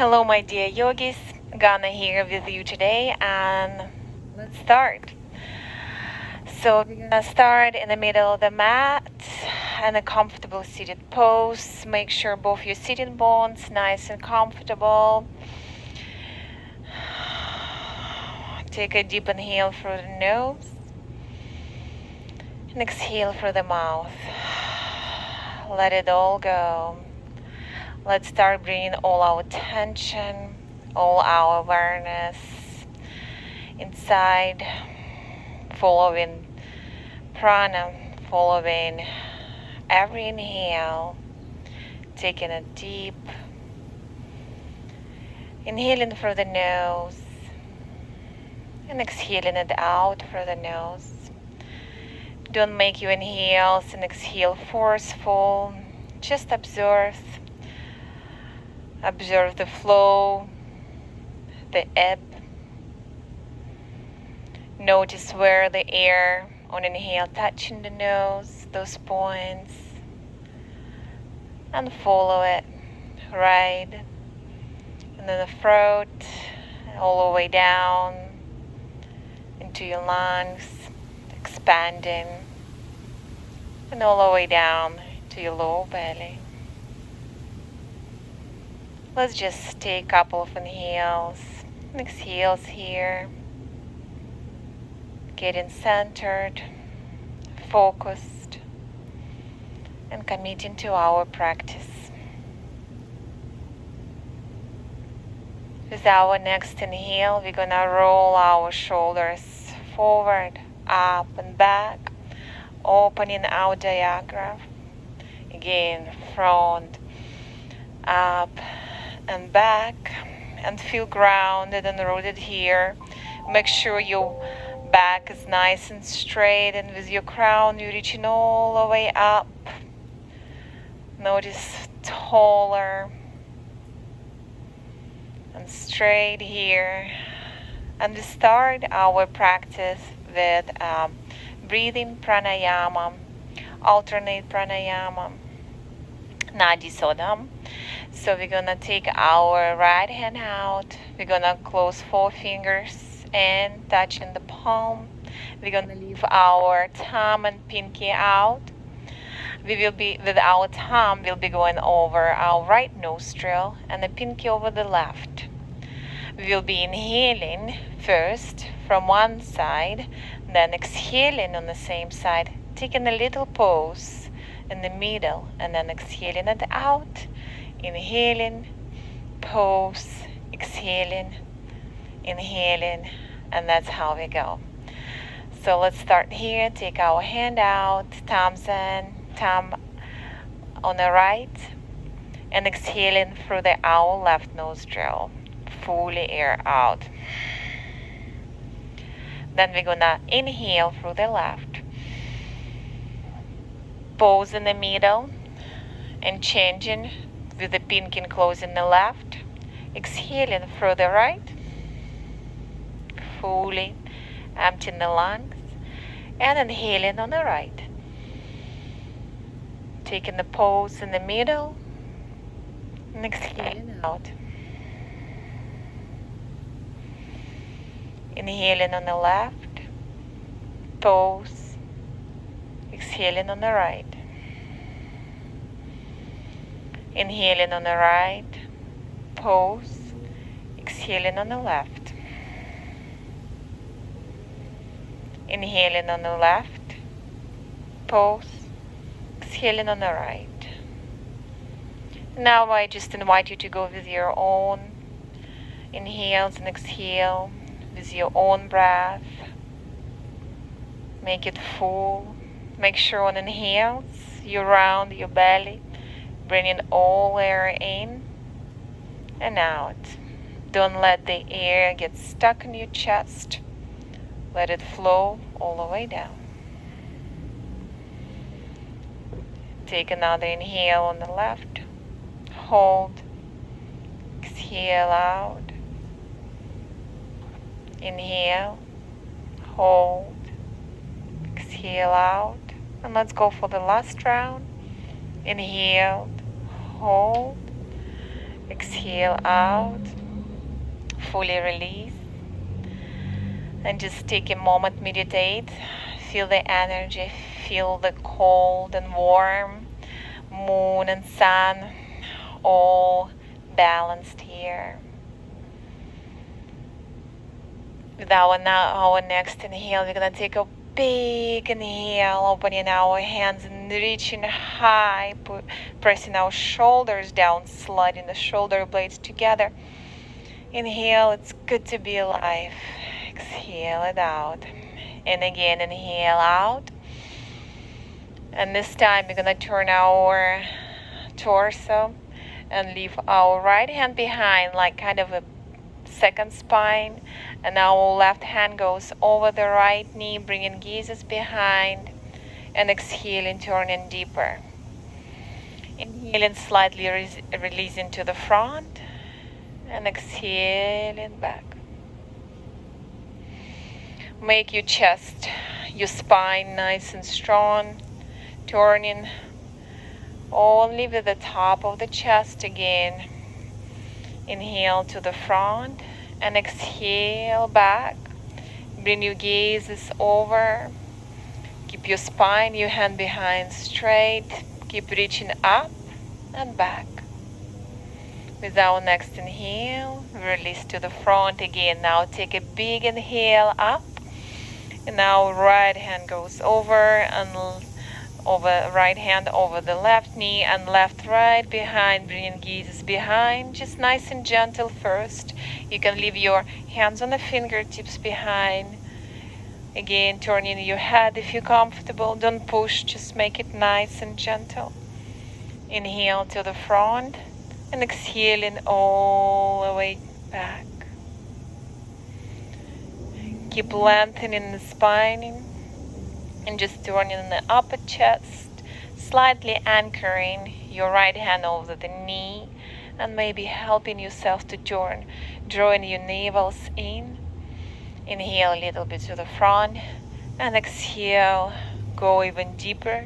Hello, my dear yogis. Ghana here with you today, and let's start. So we're gonna start in the middle of the mat and a comfortable seated pose. Make sure both your sitting bones nice and comfortable. Take a deep inhale through the nose and exhale through the mouth. Let it all go. Let's start bringing all our attention, all our awareness inside, following prana, following every inhale, taking a deep inhaling through the nose and exhaling it out through the nose. Don't make your inhales and exhale forceful. Just observe the flow, the ebb. Notice where the air on inhale touching the nose, those points, and follow it right into the throat, all the way down into your lungs, expanding, and all the way down to your lower belly. Let's just take a couple of inhales and exhales here. Getting centered, focused, and committing to our practice. With our next inhale, we're gonna roll our shoulders forward, up and back, opening our diaphragm. Again, front, up and back, and feel grounded and rooted here. Make sure your back is nice and straight, and with your crown you're reaching all the way up. Notice taller and straight here. And we start our practice with breathing pranayama, alternate pranayama, Nadi Sodham. So we're gonna take our right hand out. We're gonna close 4 fingers and touching the palm. We're gonna leave our thumb and pinky out. We will be, with our thumb, we'll be going over our right nostril and the pinky over the left. We will be inhaling first from one side, then exhaling on the same side, taking a little pause in the middle, and then exhaling it out. Inhaling, pause, exhaling, inhaling, and that's how we go. So let's start here. Take our hand out, thumbs in, thumb on the right, and exhaling through our left nostril, fully air out. Then we're gonna inhale through the left, pause in the middle, and changing with the pinky closing the left, exhaling through the right, fully emptying the lungs, and inhaling on the right. Taking the pause in the middle, and exhaling out. Inhaling on the left, pause, exhaling on the right. Inhaling on the right, pause, exhaling on the left. Inhaling on the left, pause, exhaling on the right. Now I just invite you to go with your own inhales and exhale, with your own breath. Make it full. Make sure on inhales you round your belly, bringing all air in and out. Don't let the air get stuck in your chest. Let it flow all the way down. Take another inhale on the left. Hold. Exhale out. Inhale. Hold. Exhale out. And let's go for the last round. Inhale. Hold. Exhale. exhale out, fully release. And just take a moment, meditate, feel the energy, feel the cold and warm moon and sun, all balanced here. With our next inhale, we're gonna take a big inhale, opening our hands and reaching high, pressing our shoulders down, sliding the shoulder blades together. Inhale, it's good to be alive. Exhale it out. And again, inhale out. And this time we're gonna turn our torso and leave our right hand behind, like kind of a second spine, and our left hand goes over the right knee, bringing gazes behind, and exhaling, turning deeper. Inhaling, slightly releasing to the front, and exhaling back. Make your chest, your spine nice and strong, turning only with the top of the chest again. Inhale to the front and exhale back. Bring your gazes over. Keep your spine, your hand behind straight. Keep reaching up and back. With our next inhale, release to the front again. Now take a big inhale up. And now right hand goes over and over right hand over the left knee and left right behind, bringing gazes behind, just nice and gentle first. You can leave your hands on the fingertips behind. Again, turning your head if you're comfortable. Don't push, just make it nice and gentle. Inhale to the front and exhaling all the way back. Keep lengthening the spine and just turning the upper chest, slightly anchoring your right hand over the knee and maybe helping yourself to turn, drawing your navels in. Inhale a little bit to the front and exhale, go even deeper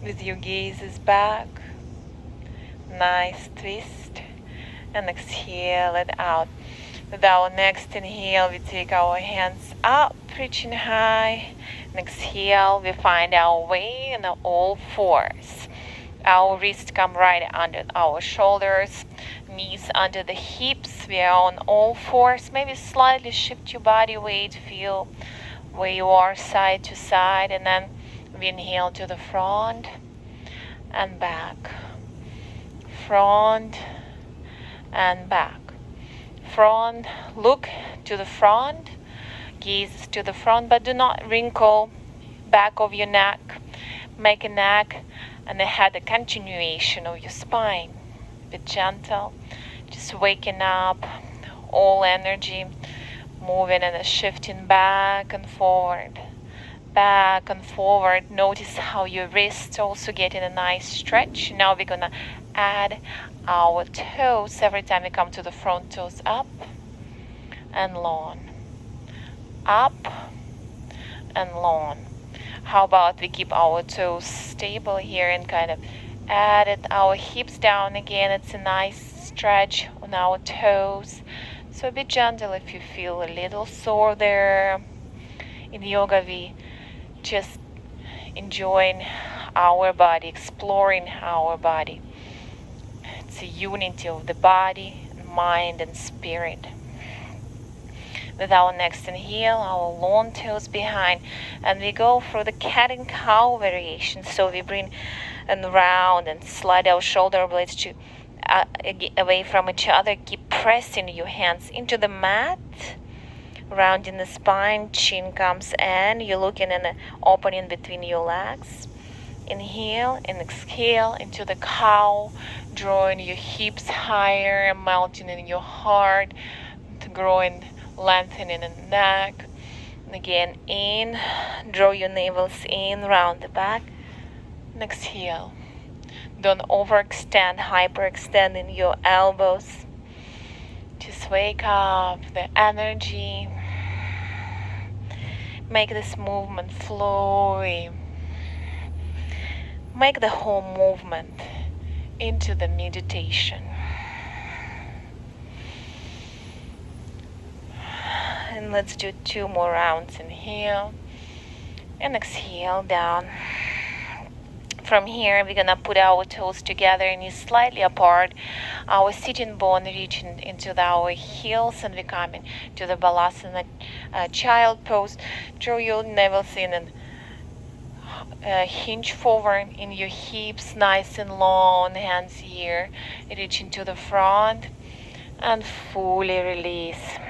with your gazes back. Nice twist and exhale it out. With our next inhale, we take our hands up, reaching high. And exhale, we find our way in all fours. Our wrists come right under our shoulders, knees under the hips. We are on all fours. Maybe slightly shift your body weight, feel where you are side to side. And then we inhale to the front and back. Front and back. Front, look to the front, gaze to the front, but do not wrinkle back of your neck. Make a neck and the head a continuation of your spine. Be gentle, just waking up, all energy, moving and shifting back and forward. Back and forward. Notice how your wrists also getting a nice stretch. Now we're gonna add our toes every time we come to the front, toes up and long, up and long. How about we keep our toes stable here and kind of add it, our hips down again. It's a nice stretch on our toes. So be gentle if you feel a little sore there. In yoga, we just enjoying our body, exploring our body. It's a unity of the body, mind, and spirit. With our next inhale, our long toes behind, and we go through the cat and cow variation. So we bring and round and slide our shoulder blades to away from each other. Keep pressing your hands into the mat, rounding the spine. Chin comes in. You're looking in an opening between your legs. Inhale and exhale into the cow, drawing your hips higher, melting in your heart, growing, lengthening in the neck. And again, in, draw your navels in, round the back, and exhale. Don't overextend, hyperextending your elbows. Just wake up the energy. Make this movement flowy. Make the whole movement into the meditation. Let's do 2 more rounds. Inhale and exhale down. From here, we're gonna put our toes together and knees slightly apart. Our sitting bone reaching into our heels, and we're coming to the Balasana child pose. Draw your navel in and hinge forward in your hips, nice and long. Hands here, reaching to the front, and fully release.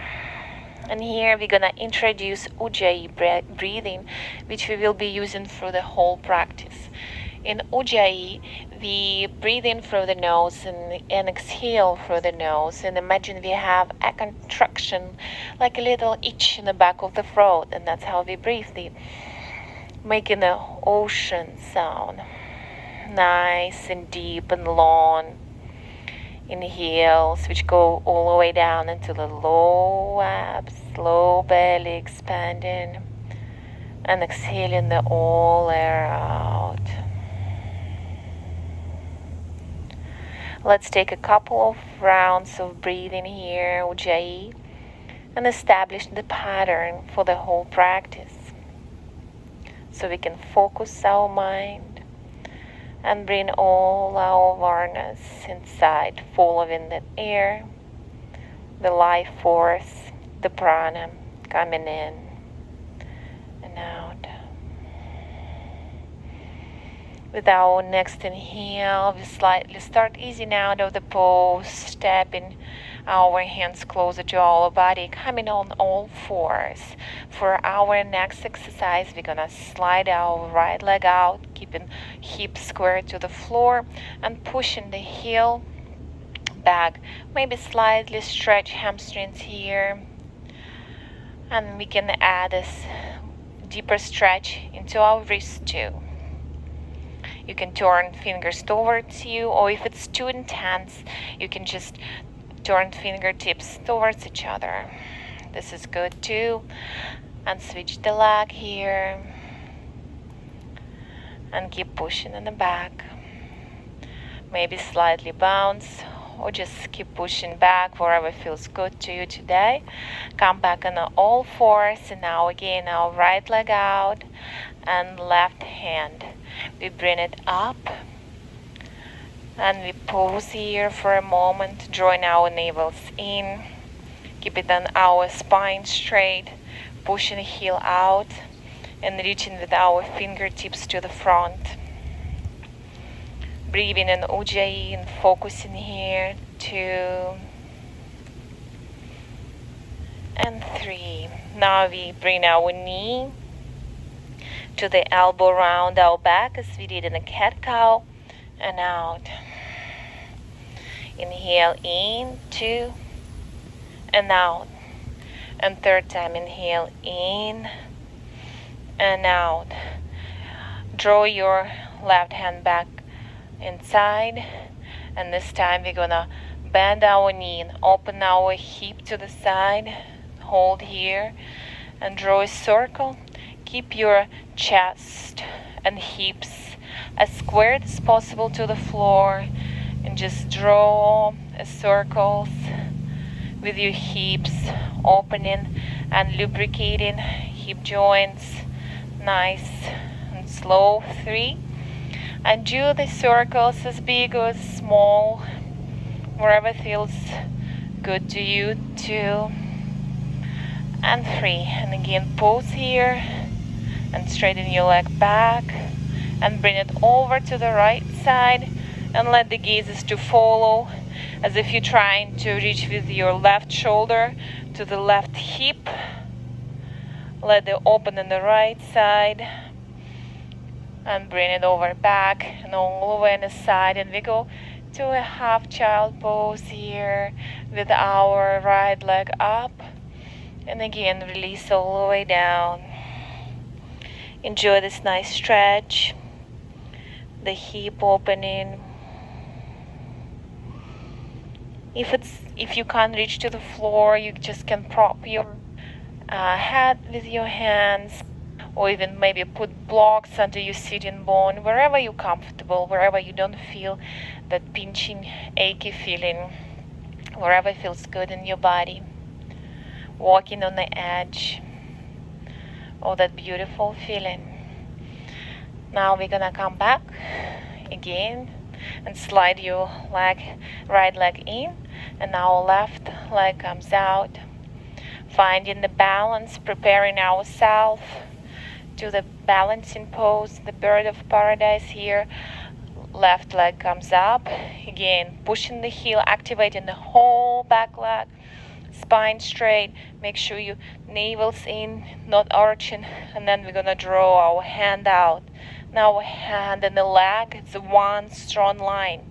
And here we're gonna introduce Ujjayi breathing, which we will be using through the whole practice. In Ujjayi, we breathe in through the nose and exhale through the nose. And imagine we have a contraction, like a little itch in the back of the throat, and that's how we breathe deep, making an ocean sound, nice and deep and long. Inhales, which go all the way down into the low abs, low belly expanding, and exhaling the all air out. Let's take a couple of rounds of breathing here, Ujjayi, and establish the pattern for the whole practice, so we can focus our mind and bring all our awareness inside, following the air, the life force, the prana coming in and out. With our next inhale, we slightly start easing out of the pose, stepping our hands closer to our body, coming on all fours. For our next exercise, we're gonna slide our right leg out, keeping hips square to the floor and pushing the heel back. Maybe slightly stretch hamstrings here. And we can add this deeper stretch into our wrists too. You can turn fingers towards you, or if it's too intense, you can just turn fingertips towards each other. This is good too. And switch the leg here. And keep pushing in the back. Maybe slightly bounce, or just keep pushing back wherever feels good to you today. Come back on all fours, and now again our right leg out and left hand. We bring it up and we pause here for a moment, drawing our navels in, keep it on our spine straight, pushing the heel out and reaching with our fingertips to the front. Breathing in Ujjayi and focusing here, 2 and 3. Now we bring our knee to the elbow around our back as we did in a cat-cow, and out. Inhale in, 2 and out. And third time, inhale in and out. Draw your left hand back inside, and this time we're gonna bend our knee and open our hip to the side. Hold here and draw a circle. Keep your chest and hips as squared as possible to the floor, and just draw circles with your hips, opening and lubricating hip joints. Nice and slow. 3. And do the circles as big or as small, wherever feels good to you. 2 and 3. And again, pause here and straighten your leg back and bring it over to the right side, and let the gazes to follow as if you're trying to reach with your left shoulder to the left hip. Let it open on the right side and bring it over back and all the way on the side, and we go to a half child pose here with our right leg up, and again release all the way down. Enjoy this nice stretch, the hip opening. If you can't reach to the floor, you just can prop your head with your hands, or even maybe put blocks under your sitting bone, wherever you're comfortable, wherever you don't feel that pinching, achy feeling, wherever feels good in your body. walking on the edge of that beautiful feeling. Now we're gonna come back again and slide your right leg in, and now left leg comes out. Finding the balance, preparing ourselves to the balancing pose, the bird of paradise here. Left leg comes up. Again, pushing the heel, activating the whole back leg. Spine straight. Make sure your navel's in, not arching. And then we're gonna draw our hand out. Now our hand and the leg, it's one strong line.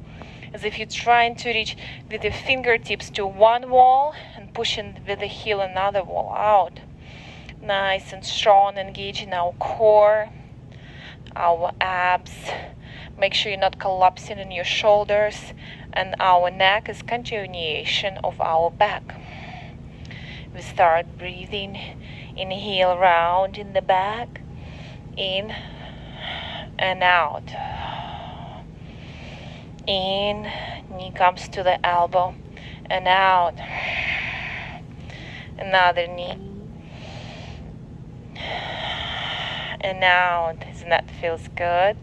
As if you're trying to reach with your fingertips to one wall and pushing with the heel another wall out. Nice and strong, engaging our core, our abs. Make sure you're not collapsing in your shoulders, and our neck is continuation of our back. We start breathing. Inhale, round in the back, in and out. In, knee comes to the elbow, and out. Another knee, and out. Isn't that feels good?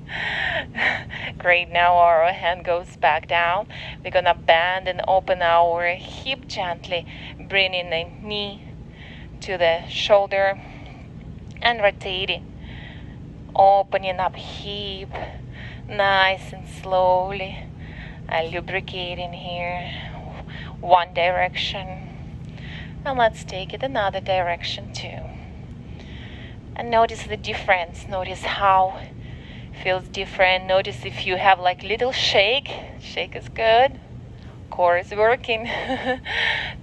Great. Now our hand goes back down. We're gonna bend and open our hip gently, bringing the knee to the shoulder and rotating, opening up hip, nice and slowly. Lubricating here, one direction, and let's take it another direction too. And notice the difference. Notice how it feels different. Notice if you have like little shake is good. Core is working.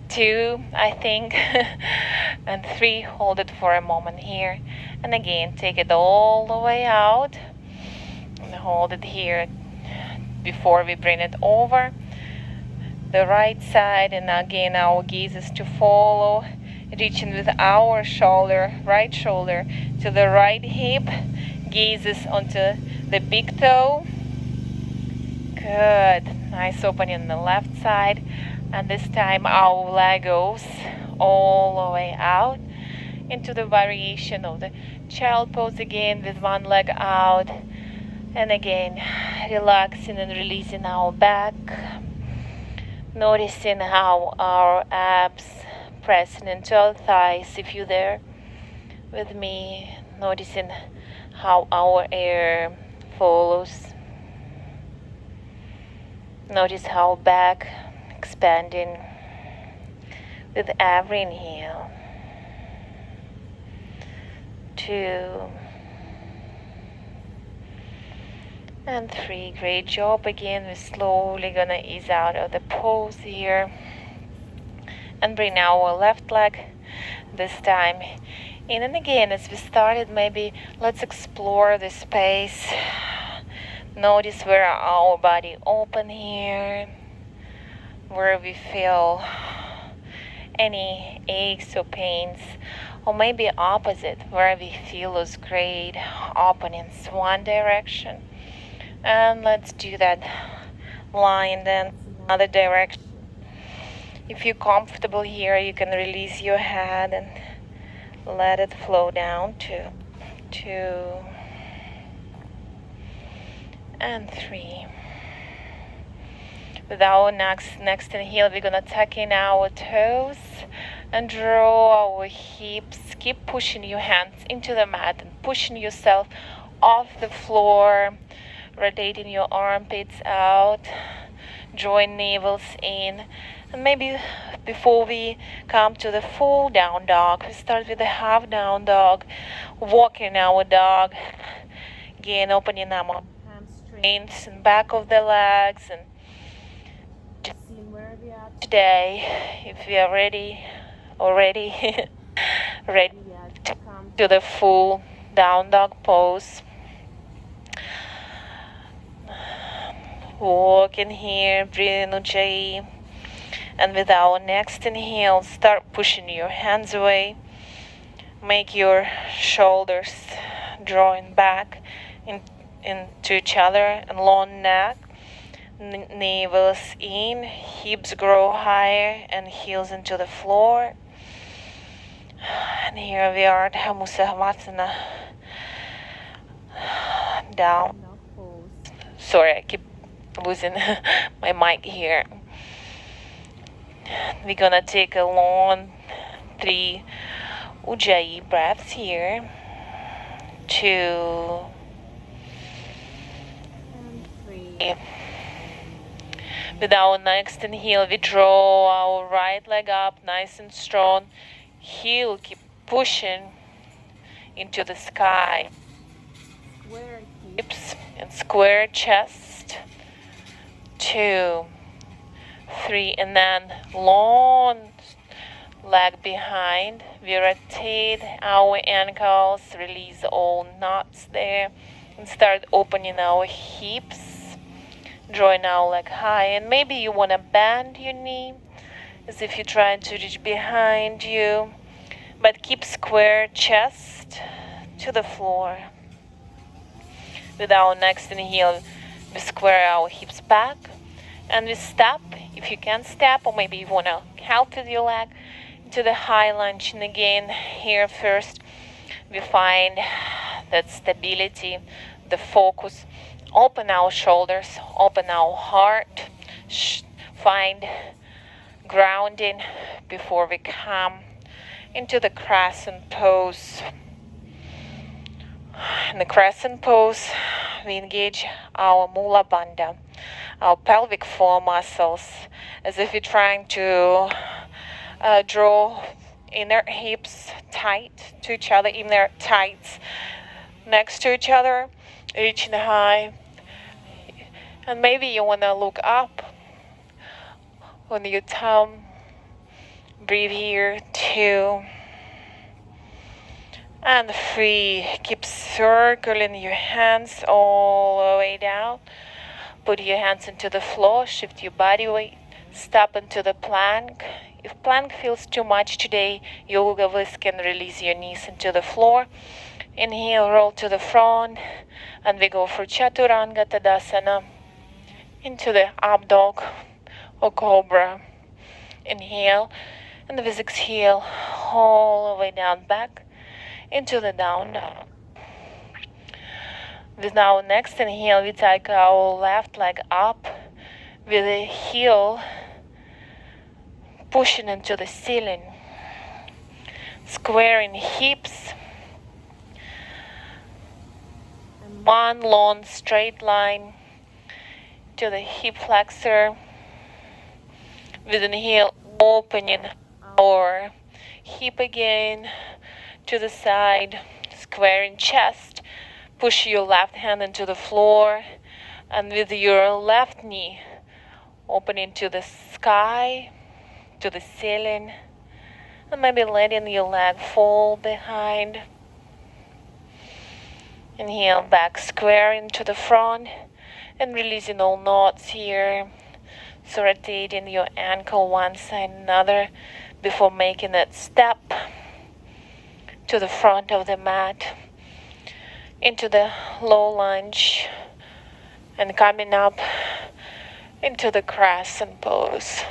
2, I think, and 3, hold it for a moment here. And again, take it all the way out and hold it here before we bring it over the right side. And again, our gaze is to follow, reaching with our shoulder, right shoulder, to the right hip, gazes onto the big toe. Good. Nice opening on the left side. And this time our leg goes all the way out into the variation of the child pose again, with one leg out. And again, relaxing and releasing our back. Noticing how our abs pressing into our thighs, if you're there with me. Noticing how our air follows. Notice how back expanding with every inhale. 2 and 3. Great job. Again, we're slowly gonna ease out of the pose here and bring our left leg this time in. And again, as we started, maybe let's explore the space. Notice where our body open here, where we feel any aches or pains, or maybe opposite, where we feel those great openings one direction. And let's do that line then another direction. If you're comfortable here, you can release your head and let it flow down. 2 and 3. With our next inhale, we're gonna tuck in our toes and draw our hips. Keep pushing your hands into the mat and pushing yourself off the floor, rotating your armpits out, drawing navels in. And maybe before we come to the full down dog, we start with the half down dog, walking our dog, again opening our hamstrings and back of the legs, and just seeing where we are today. If we are ready already ready to come to the full down dog pose. Walking here, breathing Ujjayi. And with our next inhale, start pushing your hands away. Make your shoulders drawing back into each other, and long neck. Navels in, hips grow higher, and heels into the floor. And here we are at Musavasana. Down. Sorry, I keep losing my mic here. We're gonna take a long 3 Ujjayi breaths here. 2 and 3. With our next inhale, we draw our right leg up nice and strong. Heel, keep pushing into the sky. Square hips and square chest. 2, 3, and then long leg behind. We rotate our ankles, release all knots there, and start opening our hips. Drawing our leg high, and maybe you want to bend your knee as if you're trying to reach behind you, but keep square chest to the floor. With our next inhale, we square our hips back, and we step, if you can step, or maybe you want to help with your leg, into the high lunge. And again, here first, we find that stability, the focus. Open our shoulders, open our heart, find grounding before we come into the crescent pose. In the crescent pose, we engage our Mula Bandha, our pelvic floor muscles, as if you're trying to draw inner hips tight to each other, inner tights next to each other, reaching high. And maybe you want to look up on your thumb. Breathe here, 2. And 3. Keep circling your hands all the way down. Put your hands into the floor, shift your body weight, step into the plank. If plank feels too much today, Yoga Bliss can release your knees into the floor. Inhale, roll to the front, and we go for Chaturanga Tadasana. Into the up dog or cobra. Inhale, and with exhale, all the way down back into the down dog. With our next inhale, we take our left leg up with the heel pushing into the ceiling, squaring hips, and one long straight line to the hip flexor. With inhale, opening our hip again to the side, squaring chest. Push your left hand into the floor, and with your left knee, opening to the sky, to the ceiling, and maybe letting your leg fall behind. Inhale, back squaring to the front, and releasing all knots here. So rotating your ankle one side another before making that step to the front of the mat, into the low lunge, and coming up into the crescent pose.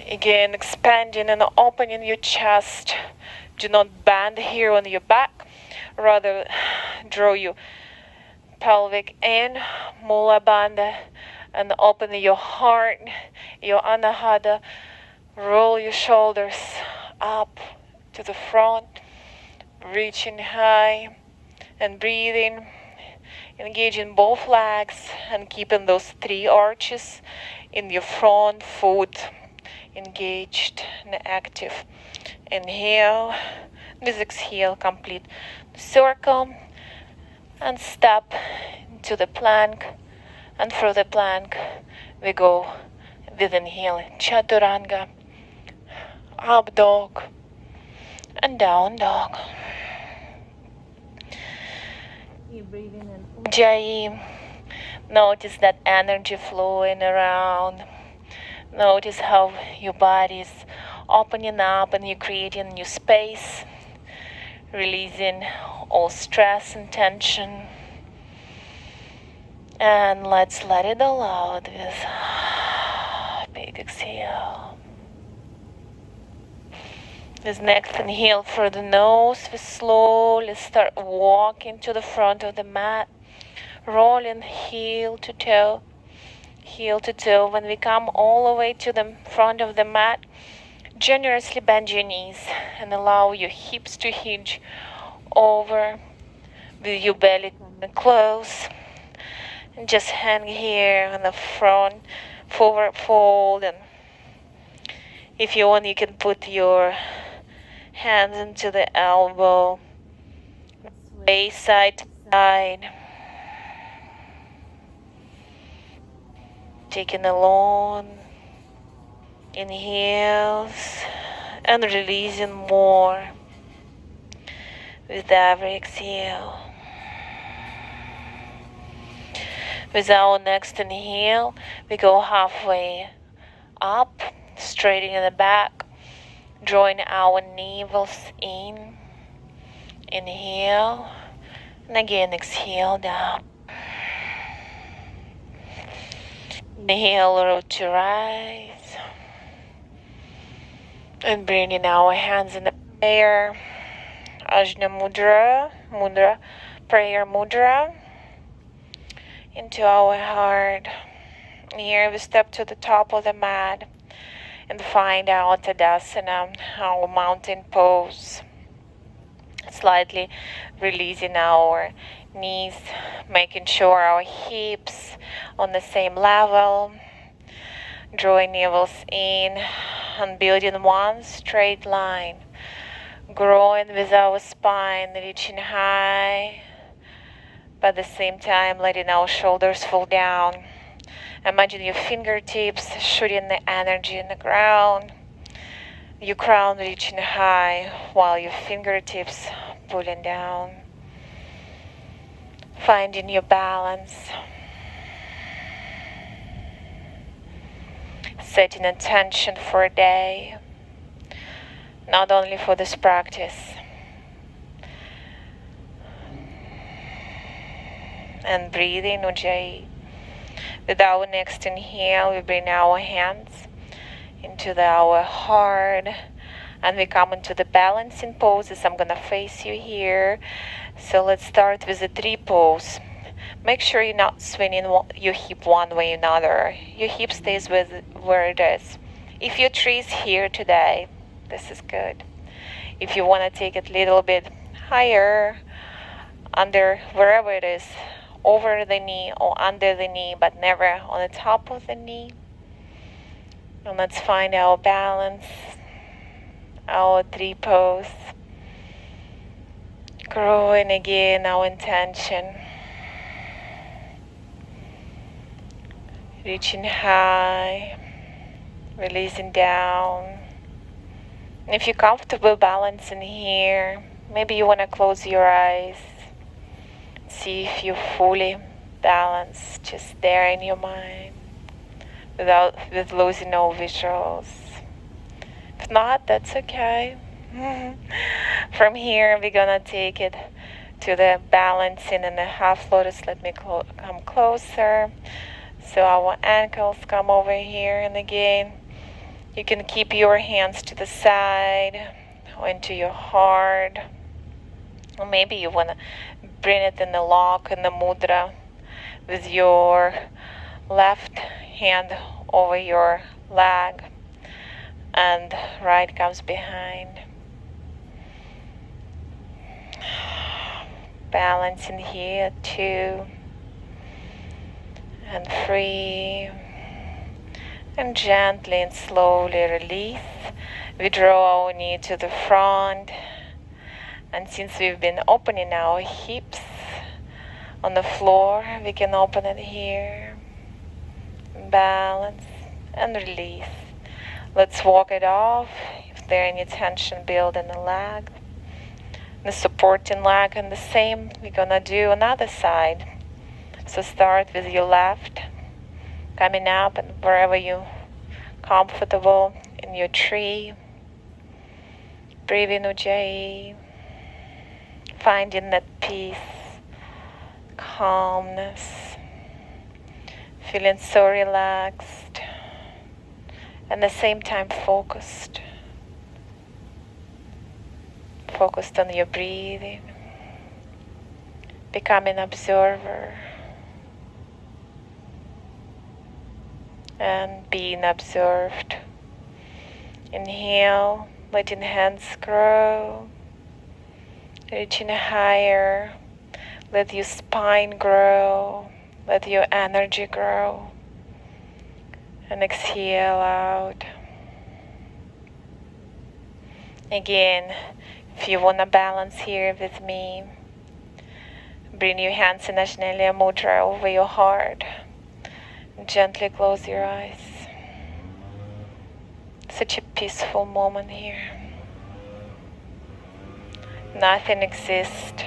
Again, expanding and opening your chest. Do not bend here on your back, rather draw your pelvic in, Mula Bandha, and open your heart, your Anahata. Roll your shoulders up to the front, reaching high and breathing, engaging both legs and keeping those 3 arches in your front foot engaged and active. Inhale, with exhale, complete the circle and step into the plank. And for the plank, we go with inhale, Chaturanga, up dog, and down dog. Keep breathing in Ujjayi. Notice that energy flowing around. Notice how your body is opening up and you're creating new space, releasing all stress and tension. And let's let it all out with big exhale. This next inhale through the nose, we slowly start walking to the front of the mat, rolling heel to toe. Heel to toe. When we come all the way to the front of the mat, generously bend your knees and allow your hips to hinge over with your belly close. And just hang here on the front, forward fold. And if you want, you can put your hands into the elbow, sway side to side. Taking a long inhales and releasing more with every exhale. With our next inhale, we go halfway up, straightening the back, drawing our navels in. Inhale, and again exhale down. Inhale, root to rise. And bringing our hands in the prayer. Ajna Mudra, prayer mudra. Into our heart. Here we step to the top of the mat and find our Tadasana, our mountain pose. Slightly releasing our knees, making sure our hips on the same level. Drawing navels in and building one straight line. Growing with our spine, reaching high, but at the same time letting our shoulders fall down. Imagine your fingertips shooting the energy in the ground. Your crown reaching high while your fingertips pulling down. Finding your balance. Setting intention for a day. Not only for this practice. And breathing Ujjayi. With our next inhale, we bring our hands into our heart and we come into the balancing poses. I'm gonna face you here. So let's start with the tree pose. Make sure you're not swinging your hip one way or another. Your hip stays with where it is. If your tree is here today, this is good. If you want to take it a little bit higher, under wherever it is, over the knee or under the knee, but never on the top of the knee. And let's find our balance, our tree pose. Growing again our intention. Reaching high, releasing down. And if you're comfortable balancing here, maybe you want to close your eyes. See if you're fully balanced, just there in your mind, with losing no visuals. If not, that's okay. From here, we're gonna take it to the balancing and the half lotus. Let me come closer. So our ankles come over here, and again, you can keep your hands to the side or into your heart. Or maybe you want to bring it in the lock in the mudra with your left hand over your leg and right comes behind. Balancing here, 2 and 3. And gently and slowly release. We draw our knee to the front. And since we've been opening our hips on the floor, we can open it here. Balance and release. Let's walk it off. If there any tension build in the leg, the supporting leg, and the same we're gonna do on the other side. So start with your left, coming up and wherever you're comfortable in your tree. Breathing Ujjayi. Finding that peace, calmness, feeling so relaxed, and at the same time focused. focused on your breathing. Become an observer and being observed. Inhale, letting hands grow, reaching higher. Let your spine grow, let your energy grow. And exhale out. Again, if you want to balance here with me, bring your hands in Ajnalia Mudra over your heart. Gently close your eyes. Such a peaceful moment here. Nothing exists.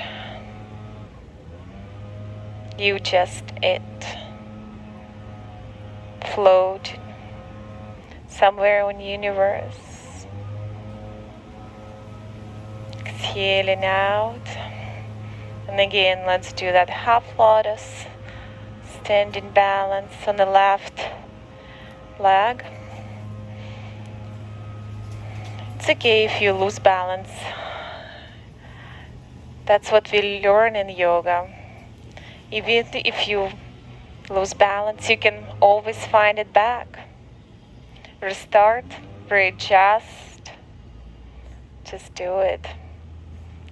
You just it. Float somewhere in the universe. Exhaling out. And again, let's do that half lotus. Standing balance on the left leg. It's okay if you lose balance. That's what we learn in yoga. Even if you lose balance, you can always find it back. Restart, readjust. Just do it.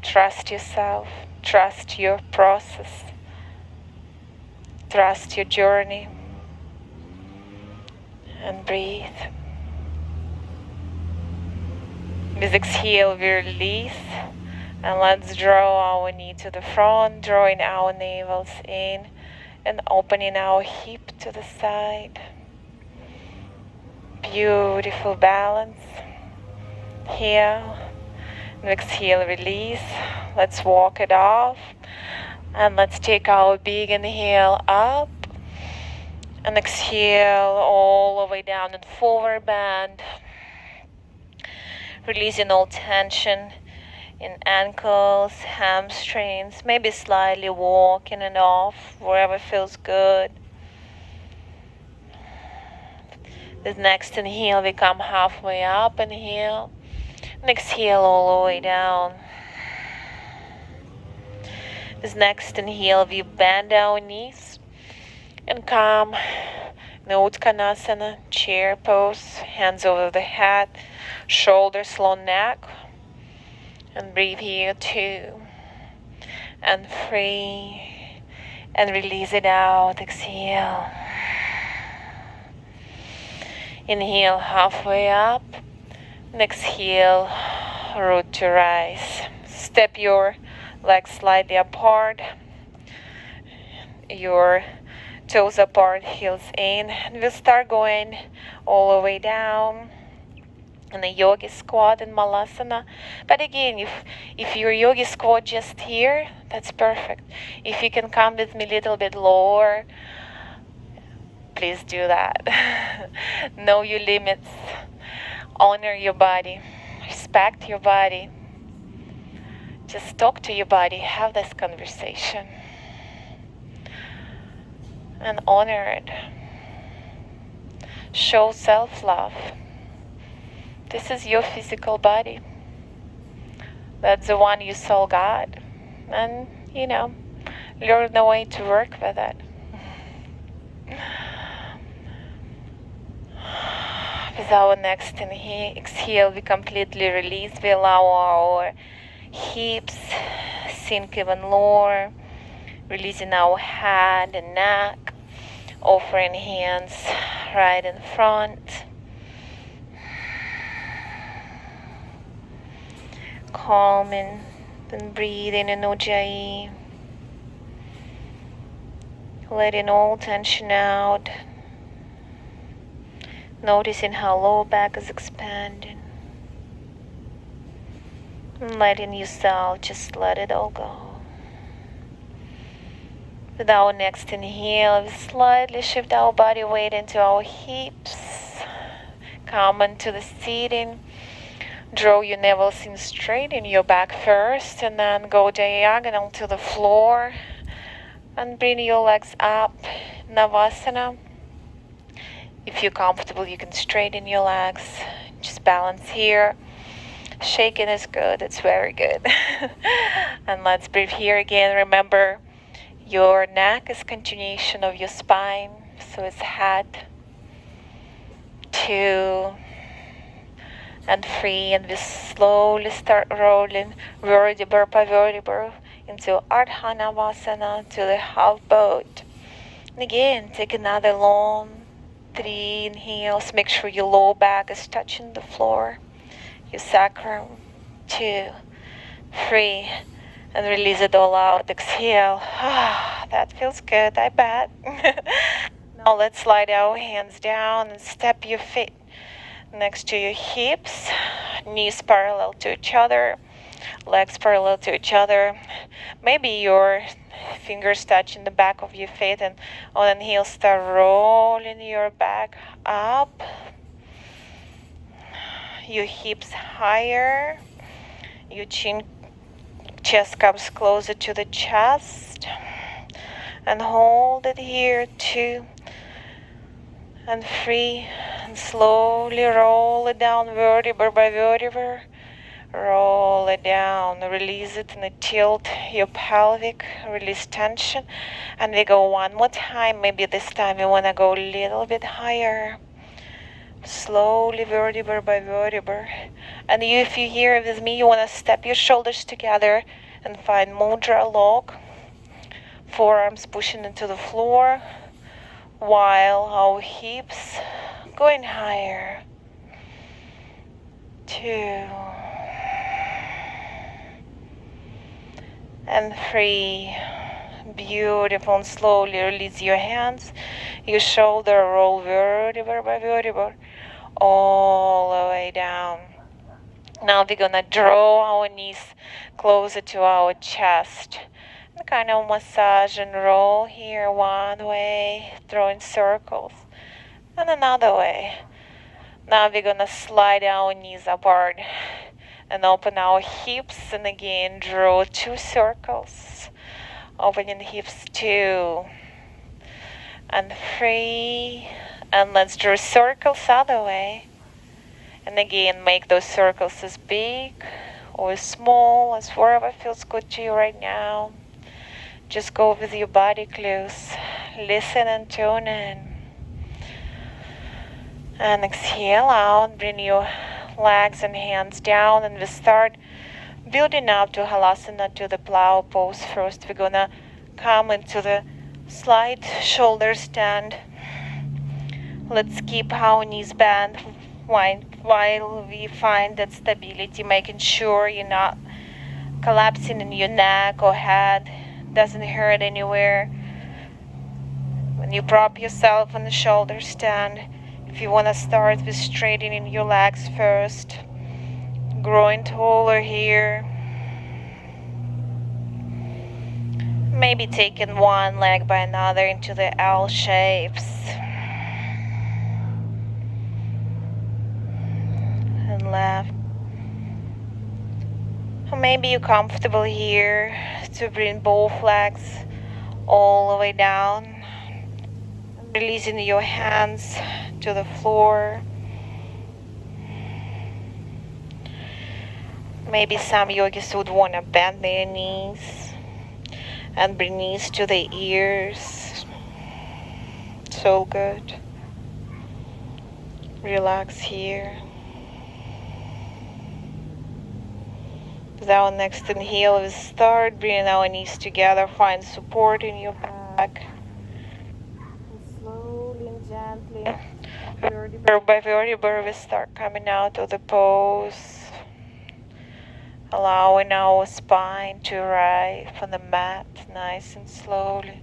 Trust yourself. Trust your process. Trust your journey. And breathe. With exhale, we release. And let's draw our knee to the front, drawing our navels in and opening our hip to the side. Beautiful balance. Here. And exhale, release. Let's walk it off. And let's take our big inhale up. And exhale all the way down and forward bend. Releasing all tension in ankles, hamstrings, maybe slightly walking and off wherever feels good. This next inhale, we come halfway up, inhale, and exhale all the way down. This next inhale, we bend our knees and come in Uttanasana, chair pose, hands over the head, shoulders, long neck. And breathe here, 2. And 3. And release it out, exhale. Inhale, halfway up. And exhale, root to rise. Step your legs slightly apart. Your toes apart, heels in. And we'll start going all the way down. And a yogi squat in Malasana. But again, if your yogi squat just here, that's perfect. If you can come with me a little bit lower, please do that. Know your limits. Honor your body. Respect your body. Just talk to your body. Have this conversation. And honor it. Show self-love. This is your physical body. That's the one you saw God. And, learn the way to work with it. With our next exhale, we completely release. We allow our hips sink even lower. Releasing our head and neck. Offering hands right in front. Calming and breathing in Ujjayi. Letting all tension out. Noticing how lower back is expanding. And letting yourself just let it all go. With our next inhale, we slightly shift our body weight into our hips. Come into the seating. Draw your navels in straight in your back first, and then go diagonal to the floor. And bring your legs up, Navasana. If you're comfortable, you can straighten your legs. Just balance here. Shaking is good. It's very good. And let's breathe here again. Remember, your neck is continuation of your spine. So it's head, 2, and 3. And we slowly start rolling vertebra by vertebra into Ardha Navasana, to the half boat. And again, take another long 3 inhales. Make sure your low back is touching the floor. Your sacrum, 2, 3, and release it all out. Exhale. That feels good, I bet. Now let's slide our hands down and step your feet next to your hips, knees parallel to each other, legs parallel to each other. Maybe your fingers touching the back of your feet, and on an inhale start rolling your back up, your hips higher, your chest comes closer to the chest, and hold it here, 2 and 3, and slowly roll it down vertebra by vertebra. Roll it down, release it, and tilt your pelvic, release tension. And we go one more time. Maybe this time we want to go a little bit higher. Slowly, vertebra by vertebra. And if you're here with me, you want to step your shoulders together and find Mudra Lock. Forearms pushing into the floor, while our hips going higher. 2 and 3. Beautiful. And slowly release your hands. Your shoulder roll vertebra by vertebra all the way down. Now we're gonna draw our knees closer to our chest. And kind of massage and roll here one way, drawing circles, and another way. Now we're gonna slide our knees apart and open our hips, and again draw 2 circles, opening the hips, 2 and 3, and let's draw circles other way. And again, make those circles as big or as small as wherever feels good to you right now. Just go with your body clues. Listen and tune in. And exhale out. Bring your legs and hands down, and we start building up to Halasana, to the plow pose. First, we're gonna come into the slight shoulder stand. Let's keep our knees bent while we find that stability, making sure you're not collapsing in your neck or head, doesn't hurt anywhere. When you prop yourself on the shoulder stand, if you want to start with straightening your legs first, growing taller here, maybe taking one leg by another into the L shapes, and left. Or maybe you're comfortable here to bring both legs all the way down, releasing your hands to the floor. Maybe some yogis would want to bend their knees and bring knees to the ears. So good. Relax here. With our next inhale, we start bringing our knees together. Find support in your back. And slowly and gently, vertebra by vertebra, we start coming out of the pose, allowing our spine to rise from the mat nice and slowly.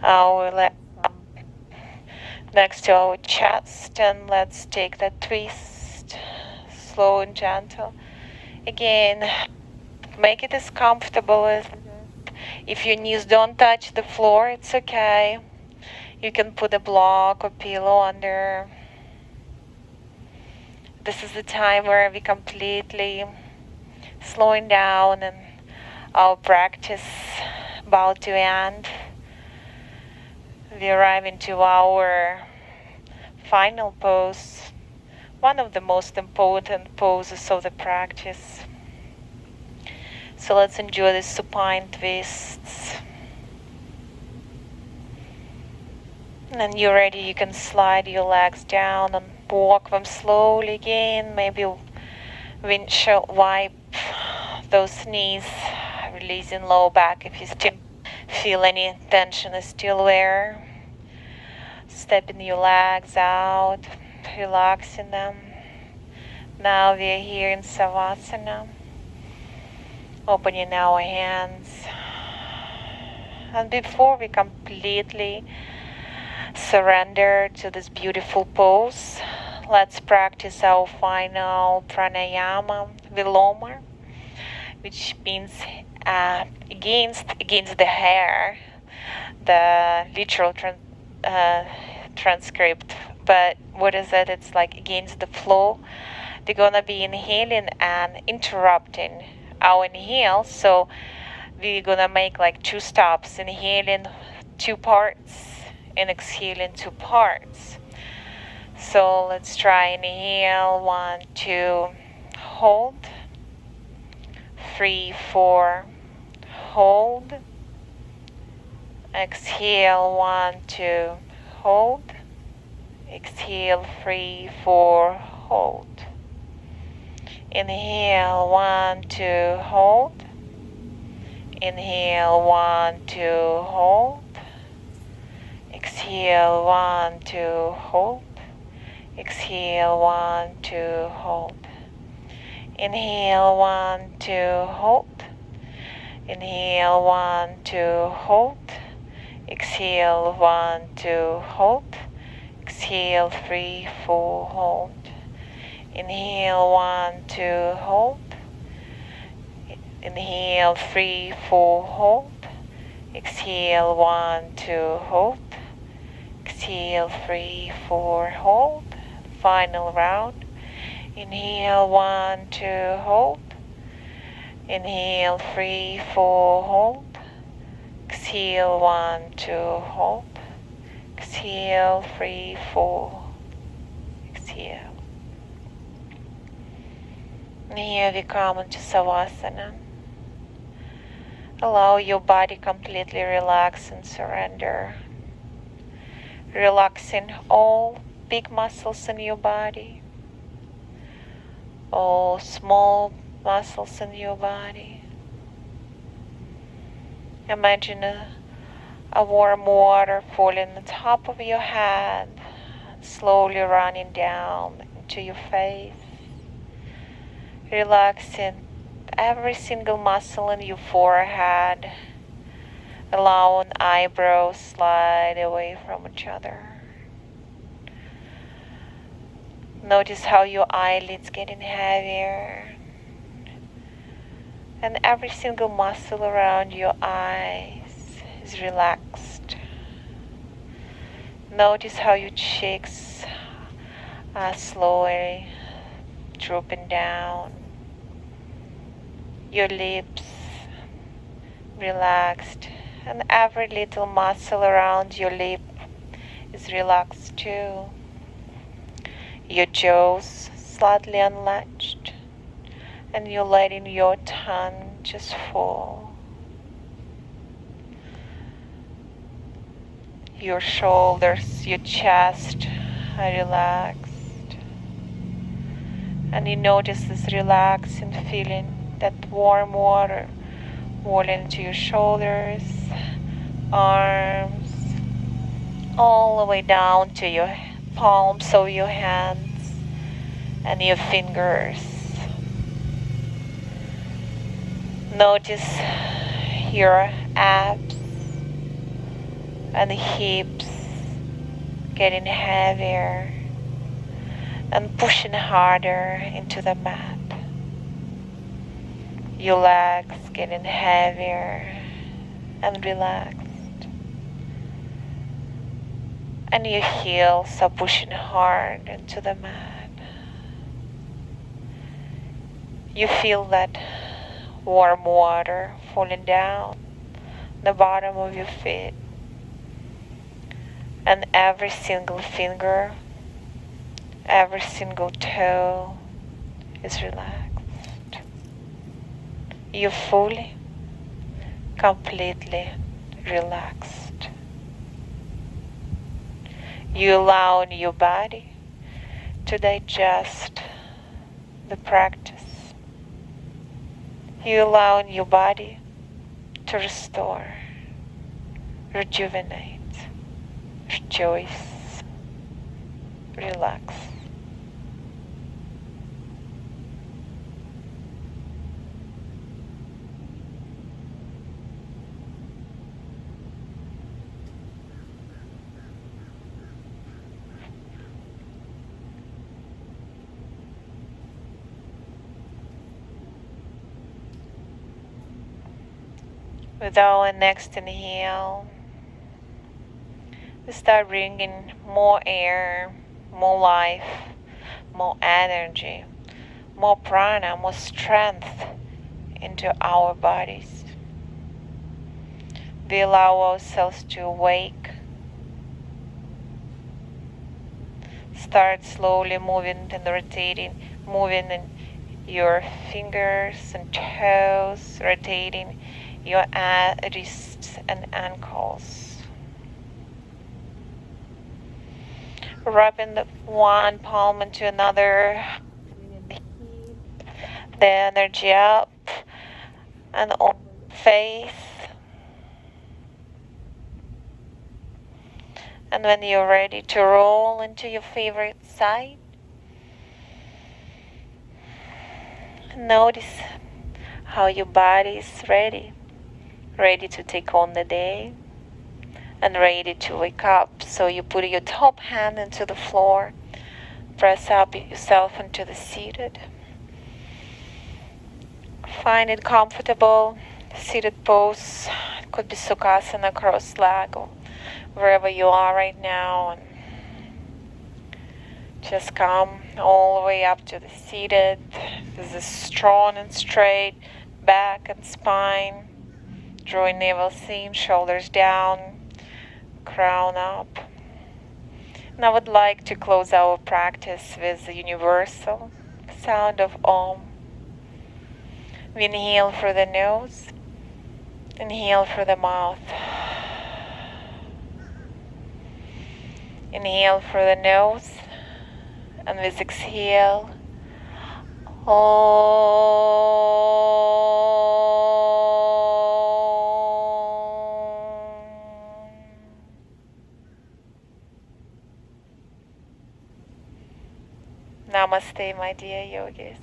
Our legs next to our chest, and let's take that twist, slow and gentle. Again, make it as comfortable as. If your knees don't touch the floor, it's okay. You can put a block or pillow under. This is the time where we completely slowing down and our practice about to end. We arrive into our final pose, one of the most important poses of the practice. So let's enjoy the supine twists. And then you're ready, you can slide your legs down and walk them slowly again. Maybe windshield wipe those knees, releasing low back if you still feel any tension is still there. Stepping your legs out, relaxing them. Now we are here in Savasana. Opening our hands. And before we completely surrender to this beautiful pose, let's practice our final pranayama, Viloma, which means against the hair, the literal transcript. But what is it? It's like against the flow. We're gonna be inhaling and interrupting our inhale. So we're gonna make like 2 stops, inhaling 2 parts and exhaling 2 parts. So let's try inhale, 1, 2, hold, 3, 4, hold, exhale, 1, 2, hold, exhale, 3, 4, hold, inhale, 1, 2, hold, inhale, 1, 2, hold, exhale, 1, 2, hold, exhale, 1, 2, hold, inhale, 1, 2, hold, inhale, 1, 2, hold, exhale, 1, 2, hold, exhale, 3, 4, hold, inhale, 1, 2, hold, inhale, 3, 4, hold, exhale, 1, 2, hold, exhale, 3, 4, hold, final round, inhale, 1, 2, hold, inhale, 3, 4, hold, exhale, 1, 2, hold, exhale, 3, 4, exhale. And here we come into Savasana. Allow your body completely relax and surrender. Relaxing all big muscles in your body, all small muscles in your body. Imagine a warm water falling on top of your head, slowly running down into your face, relaxing every single muscle in your forehead, allowing eyebrows slide away from each other. Notice how your eyelids getting heavier, and every single muscle around your eyes is relaxed. Notice how your cheeks are slowly drooping down. Your lips relaxed, and every little muscle around your lip is relaxed too. Your jaws slightly unlatched, and you're letting your tongue just fall. Your shoulders, your chest are relaxed, and you notice this relaxing feeling, that warm water rolling into your shoulders, arms, all the way down to your palms of your hands and your fingers. Notice your abs and hips getting heavier and pushing harder into the mat. Your legs getting heavier and relaxed. And your heels are pushing hard into the mat. You feel that warm water falling down the bottom of your feet. And every single finger Every single toe is relaxed. You fully, completely relaxed. You allow your body to digest the practice. You allow your body to restore, rejuvenate, rejoice, relax. With our next inhale, we start bringing more air, more life, more energy, more prana, more strength into our bodies. We allow ourselves to awake. Start slowly moving and rotating, moving in your fingers and toes, rotating your wrists and ankles. Rubbing the one palm into another, the energy up and open face. And when you're ready to roll into your favorite side, notice how your body is ready to take on the day and ready to wake up. So you put your top hand into the floor, press up yourself into the seated. Find it comfortable, seated pose. It could be Sukhasana, cross leg, or wherever you are right now. And just come all the way up to the seated. This is strong and straight back and spine. Drawing navel seam, shoulders down, crown up. And I would like to close our practice with the universal sound of Om. We inhale through the nose, inhale through the mouth. Inhale through the nose, and with exhale, Namaste, my dear yogis.